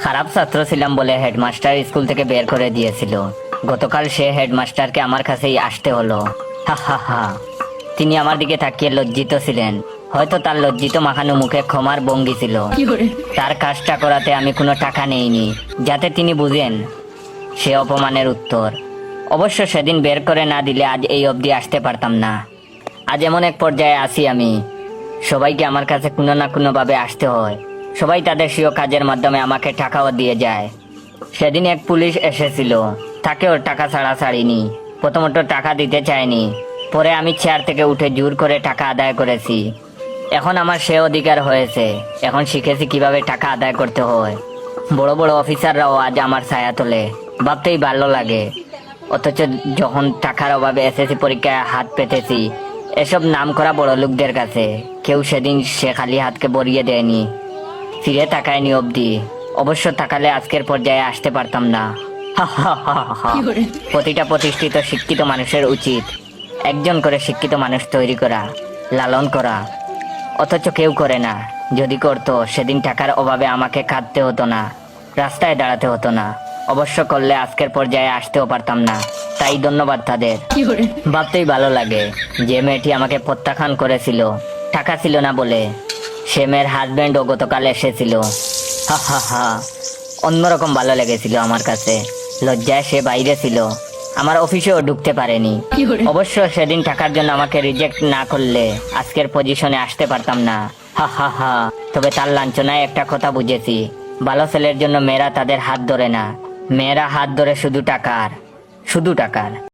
খারাপ ছাত্র ছিলাম বলে হেডমাস্টার স্কুল থেকে বের করে দিয়েছিল। গতকাল সে হেডমাস্টারকে আমার কাছেই আসতে হলো। হা হা হা। তিনি আমার দিকে তাকিয়ে লজ্জিত ছিলেন। হয়তো তার লজ্জিত মাখানো মুখে ক্ষমার ভঙ্গি ছিল। তার কাজটা করাতে আমি কোনো টাকা নেইনি, যাতে তিনি বুঝেন সে অপমানের উত্তর। অবশ্য সেদিন বের করে না দিলে আজ এই অবধি আসতে পারতাম না। আজ এমন এক পর্যায়ে আছি আমি, সবাইকে আমার কাছে কোনো না কোনো ভাবে আসতে হয়। সবাই তাদের স্বীয় কাজের মাধ্যমে আমাকে টাকাও দিয়ে যায়। সেদিন এক পুলিশ এসেছিল, তাকেও টাকা ছাড়া ছাড়িনি। প্রথমত টাকা দিতে চায়নি, পরে আমি চেয়ার থেকে উঠে জোর করে টাকা আদায় করেছি। এখন আমার সে অধিকার হয়েছে। এখন শিখেছি কিভাবে টাকা আদায় করতে হয়। বড় বড় অফিসাররাও আজ আমার ছায়া তোলে, ভাবতেই ভালো লাগে। অথচ যখন টাকার অভাবে এসএসসি পরীক্ষায় হাত পেতেছি এসব নামকরা বড় লোকদের কাছে, কেউ সেদিন সে খালি হাতকে বরিয়ে দেয়নি, ফিরে তাকায়নি অবধি। অবশ্য তাকালে আজকের পর্যায়ে আসতে পারতাম না। হা হা হা হা। প্রতিটা প্রতিষ্ঠিত শিক্ষিত মানুষের উচিত একজন করে শিক্ষিত মানুষ তৈরি করা, লালন করা। অথচ কেউ করে না। যদি করতো সেদিন টাকার অভাবে আমাকে কাঁদতে হতো না, রাস্তায় দাঁড়াতে হতো না। অবশ্য করলে আজকের পর্যায়ে আসতেও পারতাম না। তাই ধন্যবাদ তাদের। ভাবতেই ভালো লাগে, যে মেয়েটি আমাকে প্রত্যাখ্যান করেছিল টাকা ছিল না বলে, সে মেয়ের হাজবেন্ডও গতকাল এসেছিল। হা হা হা। অন্যরকম ভালো লেগেছিল আমার কাছে। লজ্জায় সে বাইরে ছিল, আমার অফিসেও ঢুকতে পারেনি। অবশ্য সেদিন টাকার জন্য আমাকে রিজেক্ট না করলে আজকের পজিশনে আসতে পারতাম না। হা হা হা। তবে তার লাঞ্ছনায় একটা কথা বুঝেছি, ভালো ছেলের জন্য মেয়েরা তাদের হাত ধরে না, মেয়েরা হাত ধরে শুধু টাকার, শুধু টাকার।